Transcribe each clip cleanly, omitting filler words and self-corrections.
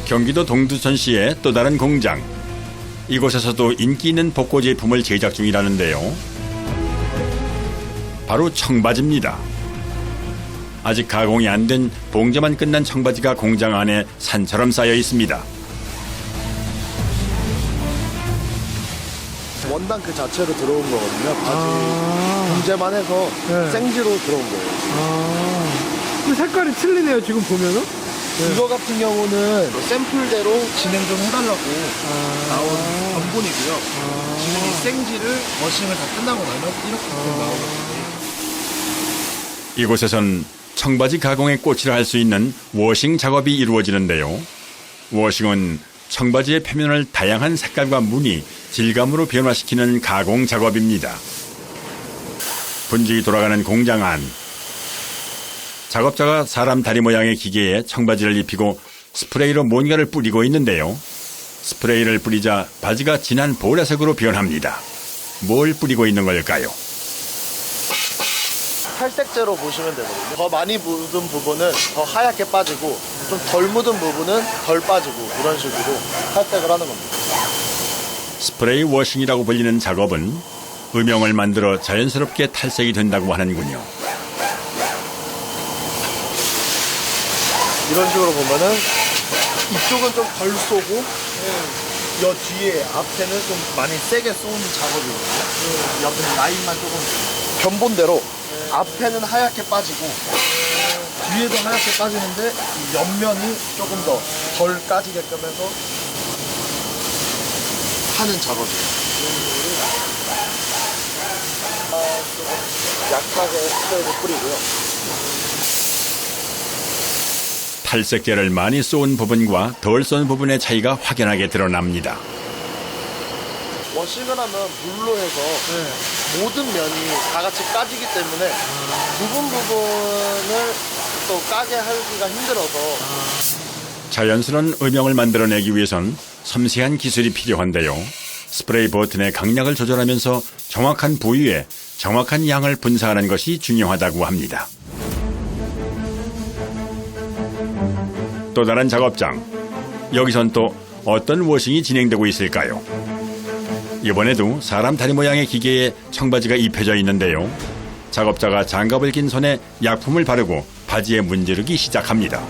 경기도 동두천시의 또 다른 공장. 이곳에서도 인기 있는 복고 제품을 제작 중이라는데요. 바로 청바지입니다. 아직 가공이 안 된 봉제만 끝난 청바지가 공장 안에 산처럼 쌓여 있습니다. 원단 그 자체로 들어온 거거든요. 바지 봉제만 해서 네. 생지로 들어온 거예요. 그 색깔이 틀리네요, 지금 보면은. 이거 같은 경우는 샘플대로 진행 좀 해달라고 나온 견본이고요. 지금 이 생지를 머싱을 다 끝나고 나면 이렇게 나오거든요. 이곳에선 청바지 가공에 꽃이라 할 수 있는 워싱 작업이 이루어지는데요. 워싱은 청바지의 표면을 다양한 색깔과 무늬, 질감으로 변화시키는 가공 작업입니다. 분주히 돌아가는 공장 안. 작업자가 사람 다리 모양의 기계에 청바지를 입히고 스프레이로 뭔가를 뿌리고 있는데요. 스프레이를 뿌리자 바지가 진한 보라색으로 변합니다. 뭘 뿌리고 있는 걸까요? 탈색제로 보시면 되거든요. 더 많이 묻은 부분은 더 하얗게 빠지고 좀 덜 묻은 부분은 덜 빠지고 이런 식으로 탈색을 하는 겁니다. 스프레이 워싱이라고 불리는 작업은 음영을 만들어 자연스럽게 탈색이 된다고 하는군요. 이런 식으로 보면은 이쪽은 좀 덜 쏘고 여 뒤에 앞에는 좀 많이 세게 쏘는 작업이거든요. 옆에 라인만 조금 견본대로 앞에는 하얗게 빠지고 뒤에도 하얗게 빠지는데 이 옆면이 조금 더 덜 까지게끔 해서 하는 작업이에요. 약하게 스프레이를 뿌리고요. 탈색제를 많이 쏜 부분과 덜 쏜 부분의 차이가 확연하게 드러납니다. 워싱을 하면 물로 해서 모든 면이 다 같이 까지기 때문에 부분을 또 까게 하기가 힘들어서 자연스러운 음영을 만들어내기 위해선 섬세한 기술이 필요한데요. 스프레이 버튼의 강약을 조절하면서 정확한 부위에 정확한 양을 분사하는 것이 중요하다고 합니다. 또 다른 작업장. 여기선 또 어떤 워싱이 진행되고 있을까요? 이번에도 사람 다리 모양의 기계에 청바지가 입혀져 있는데요. 작업자가 장갑을 낀 손에 약품을 바르고 바지에 문지르기 시작합니다.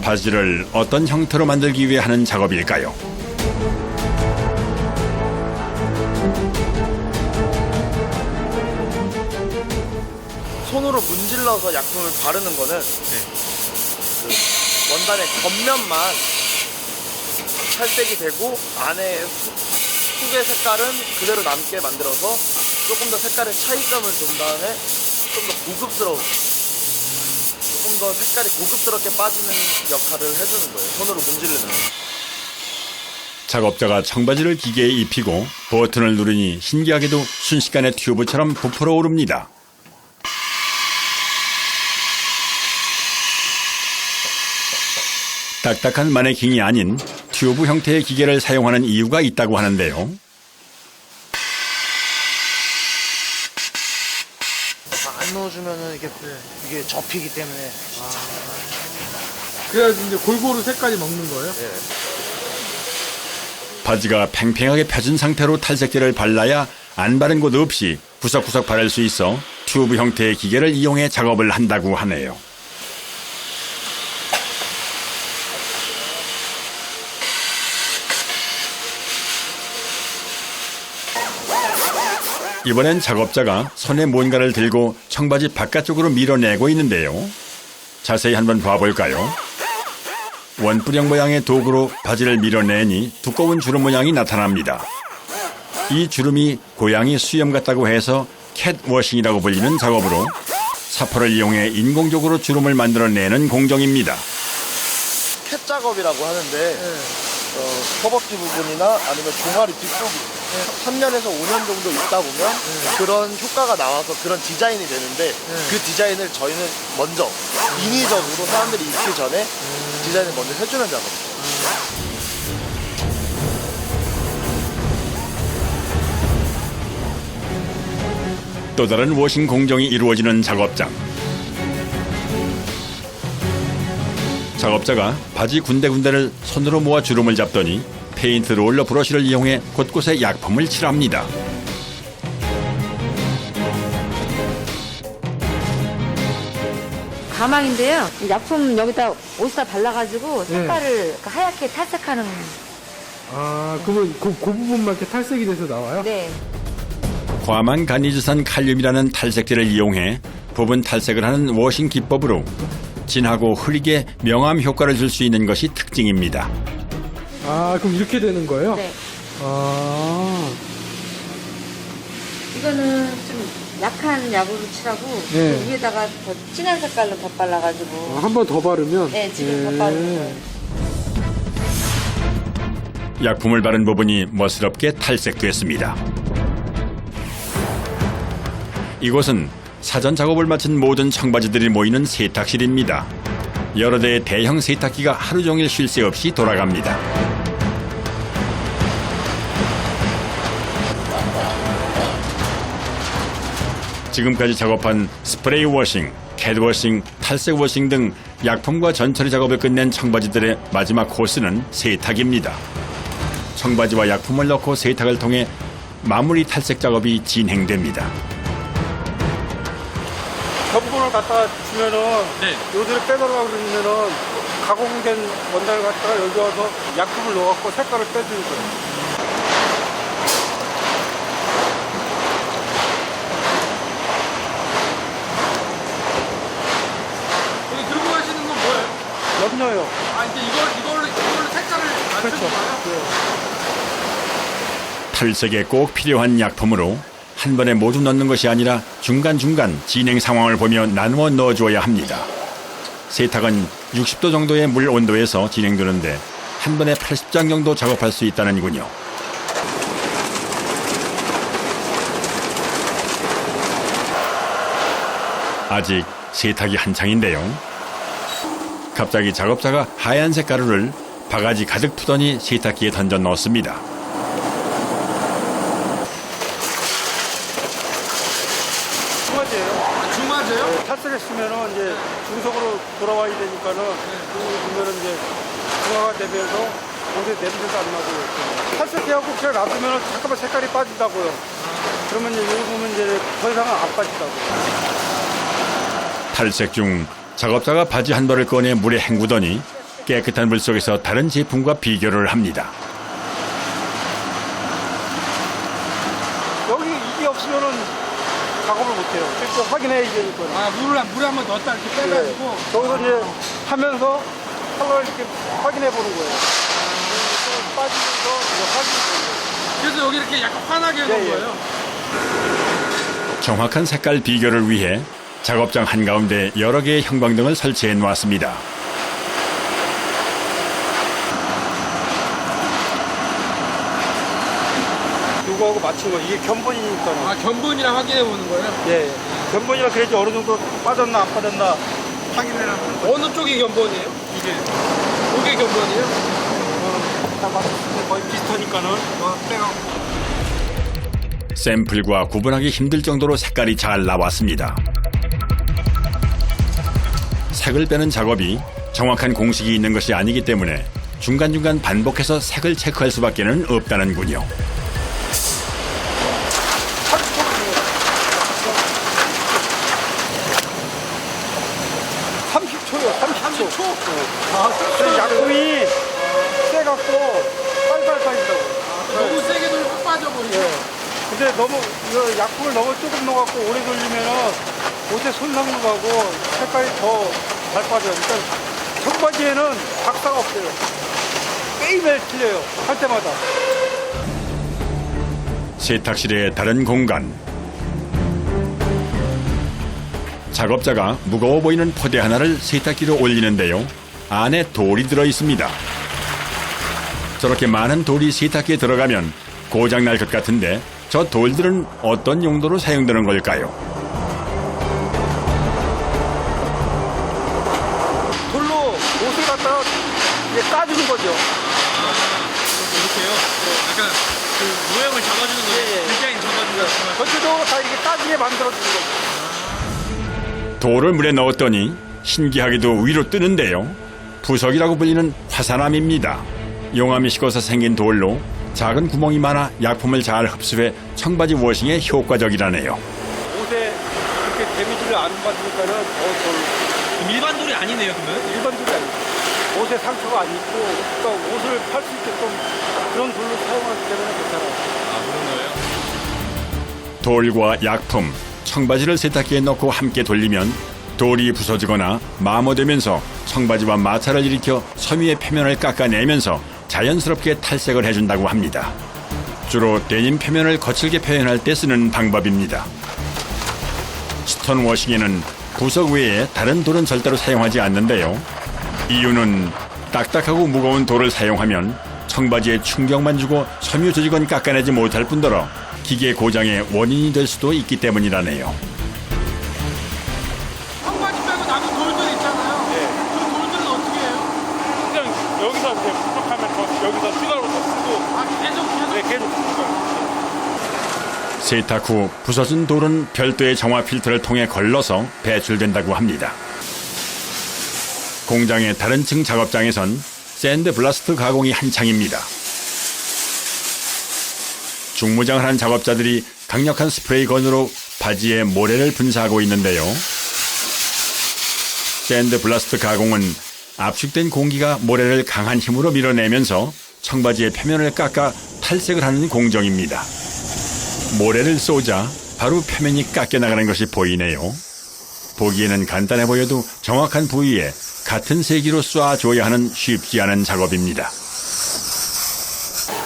바지를 어떤 형태로 만들기 위해 하는 작업일까요? 손으로 문질러서 약품을 바르는 거는 그 원단의 겉면만 탈색이 되고 안에 속의 색깔은 그대로 남게 만들어서 조금 더 색깔의 차이점을 준 다음에 좀 더 고급스러운 조금 더 색깔이 고급스럽게 빠지는 역할을 해주는 거예요. 손으로 문지르는 거. 작업자가 청바지를 기계에 입히고 버튼을 누르니 신기하게도 순식간에 튜브처럼 부풀어 오릅니다. 딱딱한 마네킹이 아닌 튜브 형태의 기계를 사용하는 이유가 있다고 하는데요. 안 넣어주면은 이게 접히기 때문에 그래야지 이제 골고루 색깔이 먹는 거예요? 바지가 팽팽하게 펴진 상태로 탈색제를 발라야 안 바른 곳 없이 구석구석 바를 수 있어 튜브 형태의 기계를 이용해 작업을 한다고 하네요. 이번엔 작업자가 손에 뭔가를 들고 청바지 바깥쪽으로 밀어내고 있는데요. 자세히 한번 봐볼까요? 원뿔형 모양의 도구로 바지를 밀어내니 두꺼운 주름 모양이 나타납니다. 이 주름이 고양이 수염 같다고 해서 캣워싱이라고 불리는 작업으로 사포를 이용해 인공적으로 주름을 만들어내는 공정입니다. 캣 작업이라고 하는데 허벅지 부분이나 아니면 종아리 뒷부분 3년에서 5년 정도 있다 보면 그런 효과가 나와서 그런 디자인이 되는데 그 디자인을 저희는 먼저 인위적으로 사람들이 입기 전에 디자인을 먼저 해주는 작업이에요. 또 다른 워싱 공정이 이루어지는 작업장. 작업자가 바지 군데군데를 손으로 모아 주름을 잡더니 페인트 롤러 브러쉬를 이용해 곳곳에 약품을 칠합니다. 가망인데요. 이 약품 여기다 옷에다 발라가지고 색깔을 하얗게 탈색하는. 아, 그러면 그 부분만 이렇게 탈색이 돼서 나와요? 네. 과만 간이즈산 칼륨이라는 탈색제를 이용해 부분 탈색을 하는 워싱 기법으로 진하고 흐리게 명암 효과를 줄 수 있는 것이 특징입니다. 아, 그럼 이렇게 되는 거예요? 네. 아, 이거는 좀 약한 약으로 칠하고 네. 그 위에다가 더 진한 색깔로 덧발라가지고. 한 번 더 바르면? 네, 지금 덧바르는 거예요. 약품을 바른 부분이 멋스럽게 탈색됐습니다. 이곳은 사전 작업을 마친 모든 청바지들이 모이는 세탁실입니다. 여러 대의 대형 세탁기가 하루 종일 쉴 새 없이 돌아갑니다. 지금까지 작업한 스프레이 워싱, 캣워싱, 탈색 워싱 등 약품과 전처리 작업을 끝낸 청바지들의 마지막 코스는 세탁입니다. 청바지와 약품을 넣고 세탁을 통해 마무리 탈색 작업이 진행됩니다. 견본을 갖다가 주면은 요들을 빼달라고 그러면은 가공된 원단을 갖다가 여기 와서 약품을 넣어갖고 색깔을 빼주는 거예요. 여기 들고 가시는 건 뭐예요? 염료요. 아, 이제 이걸로 색깔을 맞추는 거예요? 탈색에 꼭 필요한 약품으로 한 번에 모두 넣는 것이 아니라 중간중간 진행 상황을 보며 나누어 넣어줘야 합니다. 세탁은 60도 정도의 물 온도에서 진행되는데 한 번에 80장 정도 작업할 수 있다는군요. 아직 세탁이 한창인데요. 갑자기 작업자가 하얀색 가루를 바가지 가득 푸더니 세탁기에 던져 넣습니다. 중화제예요. 중화제요? 네, 탈색했으면은 이제 중속으로 돌아와야 되니까는 그거 보면은 이제 중화가 되면서 옷에 냄새도 안 나고 탈색해갖고 그냥 놔두면은 잠깐만 색깔이 빠진다고요. 그러면 이제 여기 보면 이제 더 이상은 안 빠진다고요. 탈색 중 작업자가 바지 한 벌을 꺼내 물에 헹구더니 깨끗한 물 속에서 다른 제품과 비교를 합니다. 여기 이게 없으면은 작업을 못해요. 직접 확인해야 되니까. 아, 물에 한 번 넣었다 이렇게 빼가지고. 저기서 이제 하면서 컬러를 이렇게 확인해 보는 거예요. 빠지면서 이거 확인해 보는 거예요. 그래서 여기 이렇게 약간 환하게 해놓은 예, 예. 거예요? 정확한 색깔 비교를 위해 작업장 한가운데 여러 개의 형광등을 설치해 놓았습니다. 이거하고 맞춘 거 이게 견본이니까. 아, 견본이랑 확인해 보는 거예요? 예. 견본이라 그래야지 어느 정도 빠졌나 안 빠졌나 확인해라는 거. 어느 쪽이 견본이에요? 이게 이게 견본이에요? 다 맞췄는데 거의 비슷하니까는 이거 빼갖고. 샘플과 구분하기 힘들 정도로 색깔이 잘 나왔습니다. 색을 빼는 작업이 정확한 공식이 있는 것이 아니기 때문에 중간중간 반복해서 색을 체크할 수밖에는 없다는군요. 30초요. 30초. 아, 약품이 세갖고 빨빨 빠진다고. 너무 세게 돌면 확 빠져버리죠? 예. 근데 너무 이거 약품을 너무 조금 넣어갖고 오래 돌리면은 옷에 손상도 가고 색깔이 더 잘 빠져요. 그러니까 청바지에는 박사가 없어요. 매일매일 틀려요. 할 때마다. 세탁실의 다른 공간. 작업자가 무거워 보이는 포대 하나를 세탁기로 올리는데요. 안에 돌이 들어 있습니다. 저렇게 많은 돌이 세탁기에 들어가면 고장날 것 같은데 저 돌들은 어떤 용도로 사용되는 걸까요? 돌로 옷을 갖다가 이제 까주는 거죠. 이렇게요? 약간 그 모양을 잡아주는 거예요? 예, 예. 디자인 잡아주는 거예요? 전체적으로 다 이게 까지게 만들어주는 거죠. 돌을 물에 넣었더니 신기하게도 위로 뜨는데요. 부석이라고 불리는 화산암입니다. 용암이 식어서 생긴 돌로 작은 구멍이 많아 약품을 잘 흡수해 청바지 워싱에 효과적이라네요. 옷에 그렇게 데미지를 안 받으니까는 더 일반 돌이 아니네요, 그러면? 일반 돌이 아니고 옷에 상처가 안 있고 그러니까 옷을 팔 수 있게끔 그런 돌로 사용하기 때문에 괜찮아요. 아, 그런 거예요? 돌과 약품, 청바지를 세탁기에 넣고 함께 돌리면 돌이 부서지거나 마모되면서 청바지와 마찰을 일으켜 섬유의 표면을 깎아내면서 자연스럽게 탈색을 해준다고 합니다. 주로 데님 표면을 거칠게 표현할 때 쓰는 방법입니다. 스톤 워싱에는 부석 외에 다른 돌은 절대로 사용하지 않는데요. 이유는 딱딱하고 무거운 돌을 사용하면 청바지에 충격만 주고 섬유 조직은 깎아내지 못할 뿐더러 기계 고장의 원인이 될 수도 있기 때문이라네요. 청바지 빼고 남은 돌들 있잖아요. 그 돌들은 어떻게 해요? 그냥 여기서 이제 부족하면 더 여기서 추가로 더 쓰고 아, 계속 네, 계속 쓰는 거예요. 세탁 후 부서진 돌은 별도의 정화 필터를 통해 걸러서 배출된다고 합니다. 공장의 다른 층 작업장에선 샌드 블라스트 가공이 한창입니다. 중무장을 한 작업자들이 강력한 스프레이 건으로 바지에 모래를 분사하고 있는데요. 샌드 블라스트 가공은 압축된 공기가 모래를 강한 힘으로 밀어내면서 청바지의 표면을 깎아 탈색을 하는 공정입니다. 모래를 쏘자 바로 표면이 깎여 나가는 것이 보이네요. 보기에는 간단해 보여도 정확한 부위에 같은 세기로 쏴줘야 하는 쉽지 않은 작업입니다.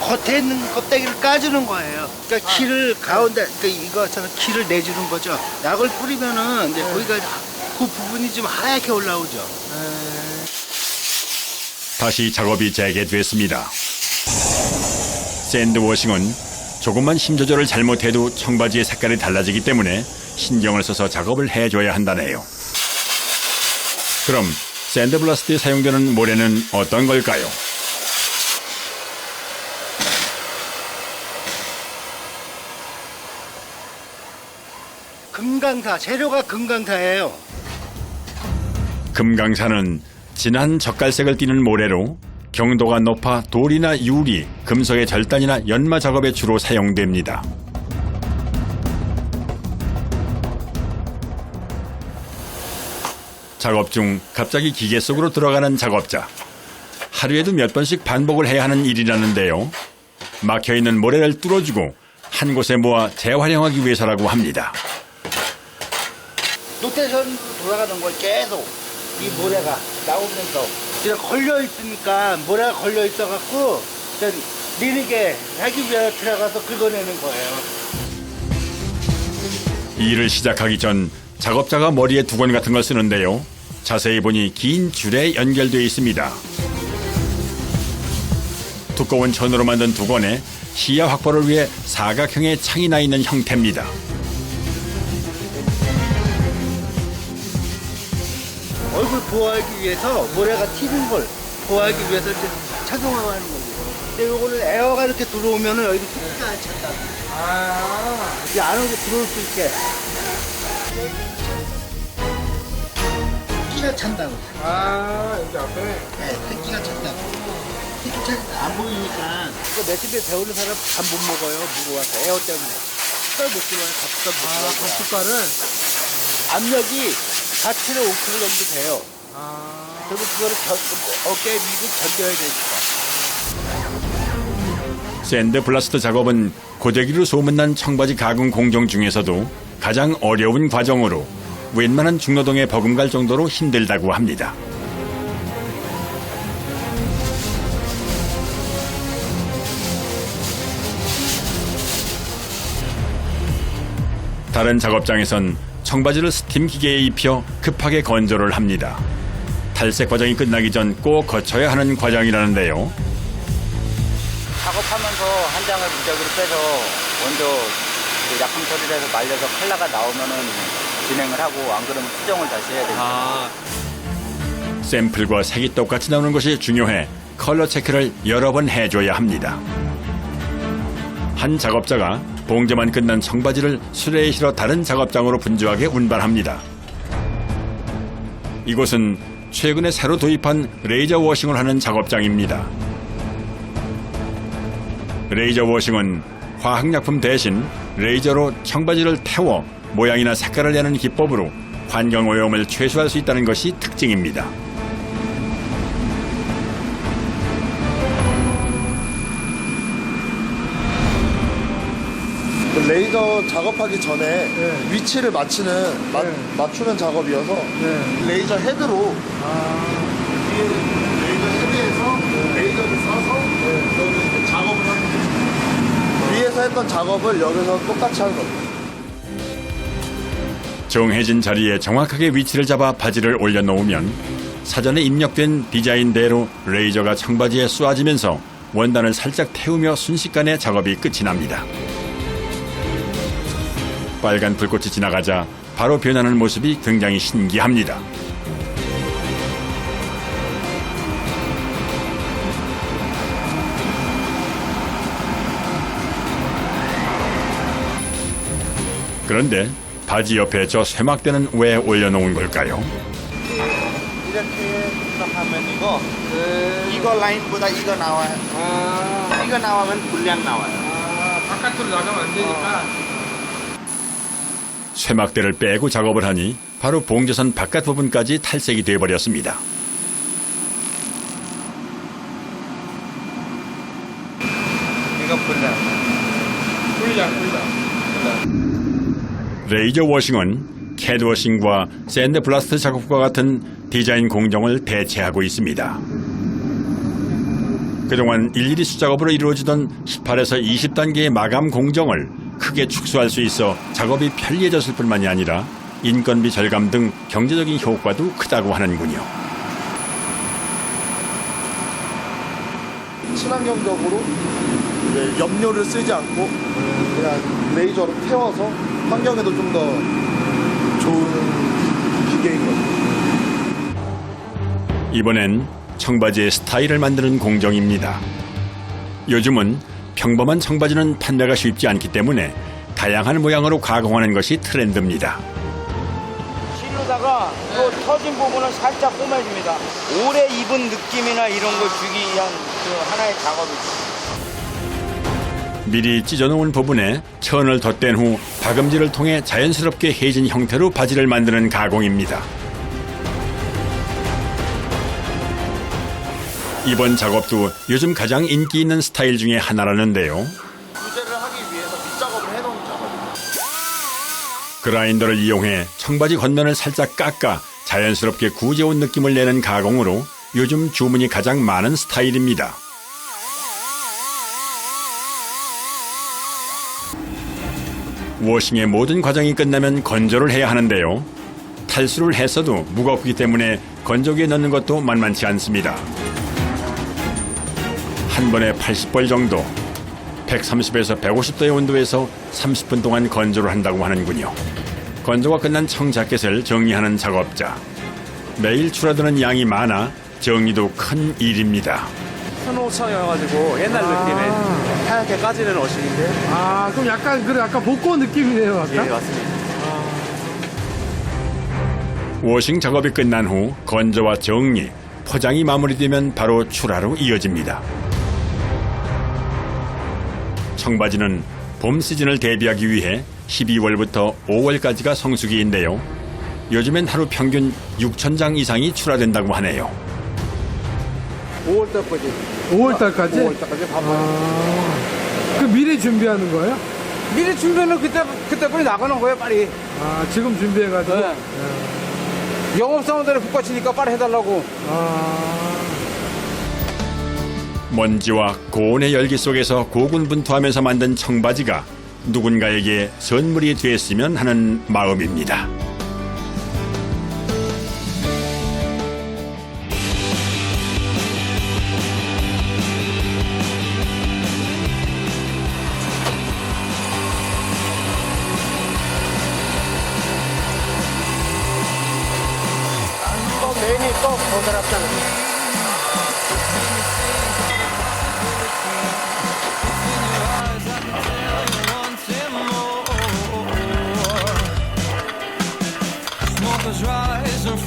겉에 있는 껍데기를 까주는 거예요. 그러니까 키를 가운데, 그러니까 이거처럼 키를 내주는 거죠. 약을 뿌리면은 이제 거기가 그 부분이 좀 하얗게 올라오죠. 다시 작업이 재개됐습니다. 샌드워싱은 조금만 힘 조절을 잘못해도 청바지의 색깔이 달라지기 때문에 신경을 써서 작업을 해줘야 한다네요. 그럼 샌드블라스트에 사용되는 모래는 어떤 걸까요? 금강사, 재료가 금강사예요. 금강사는 진한 젓갈색을 띠는 모래로 경도가 높아 돌이나 유리, 금속의 절단이나 연마 작업에 주로 사용됩니다. 작업 중 갑자기 기계 속으로 들어가는 작업자. 하루에도 몇 번씩 반복을 해야 하는 일이라는데요. 막혀있는 모래를 뚫어주고 한 곳에 모아 재활용하기 위해서라고 합니다. 로테이션으로 돌아가는 걸 계속 이 모래가 나오면서 그냥 걸려 있으니까 모래가 걸려 있어갖고 느리게 하기 위해 들어가서 긁어내는 거예요. 일을 시작하기 전 작업자가 머리에 두건 같은 걸 쓰는데요. 자세히 보니 긴 줄에 연결되어 있습니다. 두꺼운 천으로 만든 두건에 시야 확보를 위해 사각형의 창이 나 있는 형태입니다. 얼굴 보호하기 위해서 모래가 튀는 걸 보호하기 위해서 이렇게 착용하고 하는 거죠. 근데 요거는 에어가 이렇게 들어오면은 여기 튀지가 안 찬다. 이 안으로 들어올 수 있게. 끼가 찬다고. 여기 앞에. 네, 끼가 찬다고. 끼가 찬다. 안 보이니까. 그 레시피 배우는 사람 밥 못 먹어요. 무거워서 에어 때문에. 숟갈 못 들어요. 숟갈 못 들어요. 숟갈은? 압력이 4kg, 5kg 정도 돼요. 그리고 그거를 어깨에 밀고 견뎌야 되니까. 샌드 블라스트 작업은 고데기로 소문난 청바지 가공 공정 중에서도 가장 어려운 과정으로 웬만한 중노동에 버금갈 정도로 힘들다고 합니다. 다른 작업장에선 청바지를 스팀 기계에 입혀 급하게 건조를 합니다. 탈색 과정이 끝나기 전 꼭 거쳐야 하는 과정이라는데요. 작업하면서 한 장을 무작위로 빼서 먼저 그 약품 처리를 해서 말려서 컬러가 나오면은 진행을 하고 안 그러면 수정을 다시 해야 됩니다. 샘플과 색이 똑같이 나오는 것이 중요해 컬러 체크를 여러 번 해줘야 합니다. 한 작업자가 봉제만 끝난 청바지를 수레에 실어 다른 작업장으로 분주하게 운반합니다. 이곳은 최근에 새로 도입한 레이저 워싱을 하는 작업장입니다. 레이저 워싱은 화학약품 대신 레이저로 청바지를 태워 모양이나 색깔을 내는 기법으로 환경오염을 최소화할 수 있다는 것이 특징입니다. 레이저 작업하기 전에 위치를 맞추는 맞추는 작업이어서 레이저 헤드로 뒤에 레이저 헤드에서 레이저를 쏴서 여기서 이제 작업을 하는 거예요. 위에서 했던 작업을 여기서 똑같이 하는 겁니다. 정해진 자리에 정확하게 위치를 잡아 바지를 올려놓으면 사전에 입력된 디자인대로 레이저가 청바지에 쏘아지면서 원단을 살짝 태우며 순식간에 작업이 끝이 납니다. 빨간 불꽃이 지나가자 바로 변하는 모습이 굉장히 신기합니다. 그런데 바지 옆에 저 쇠막대는 왜 올려놓은 걸까요? 이렇게 하면 이거 라인보다 이거 나와요. 이거 나오면 불량 나와요. 바깥으로 나가면 안 되니까. 쇠막대를 빼고 작업을 하니 바로 봉제선 바깥 부분까지 탈색이 되어버렸습니다. 이거 불량. 레이저 워싱은 캣워싱과 샌드블라스트 작업과 같은 디자인 공정을 대체하고 있습니다. 그동안 일일이 수작업으로 이루어지던 18에서 20단계의 마감 공정을 크게 축소할 수 있어 작업이 편리해졌을 뿐만이 아니라 인건비 절감 등 경제적인 효과도 크다고 하는군요. 친환경적으로 이제 염료를 쓰지 않고 그냥 레이저로 태워서 환경에도 좀 더 좋은 기계인 거죠. 이번엔 청바지의 스타일을 만드는 공정입니다. 요즘은 평범한 청바지는 판매가 쉽지 않기 때문에 다양한 모양으로 가공하는 것이 트렌드입니다. 실로다가 또 터진 부분을 살짝 꼬매줍니다. 오래 입은 느낌이나 이런 걸 주기 위한 그 하나의 작업이죠. 미리 찢어놓은 부분에 천을 덧댄 후 박음질을 통해 자연스럽게 해진 형태로 바지를 만드는 가공입니다. 이번 작업도 요즘 가장 인기 있는 스타일 중에 하나라는데요. 구제를 하기 위해서 밑작업을 해놓은 작업입니다. 그라인더를 이용해 청바지 겉면을 살짝 깎아 자연스럽게 구제온 느낌을 내는 가공으로 요즘 주문이 가장 많은 스타일입니다. 워싱의 모든 과정이 끝나면 건조를 해야 하는데요. 탈수를 했어도 무겁기 때문에 건조기에 넣는 것도 만만치 않습니다. 한 번에 80벌 정도, 130에서 150도의 온도에서 30분 동안 건조를 한다고 하는군요. 건조가 끝난 청자켓을 정리하는 작업자. 매일 줄어드는 양이 많아 정리도 큰 일입니다. 큰 옷청이어가지고 옛날 느낌의 하얗게 까지는 옷인데. 그럼 약간, 그래, 약간 복고 느낌이네요, 아까? 예, 맞습니다. 워싱 작업이 끝난 후 건조와 정리, 포장이 마무리되면 바로 출하로 이어집니다. 청바지는 봄 시즌을 대비하기 위해 12월부터 5월까지가 성수기인데요. 요즘엔 하루 평균 6,000장 이상이 출하된다고 하네요. 5월달까지? 5월달까지 그 미리 준비하는 거예요? 미리 준비는 그때 빨리 나가는 거예요, 빨리. 지금 준비해가지고? 네. 영업사원들이 북받치니까 빨리 해달라고. 먼지와 고온의 열기 속에서 고군분투하면서 만든 청바지가 누군가에게 선물이 됐으면 하는 마음입니다. 메인이 또 보드랍잖아요. Rise and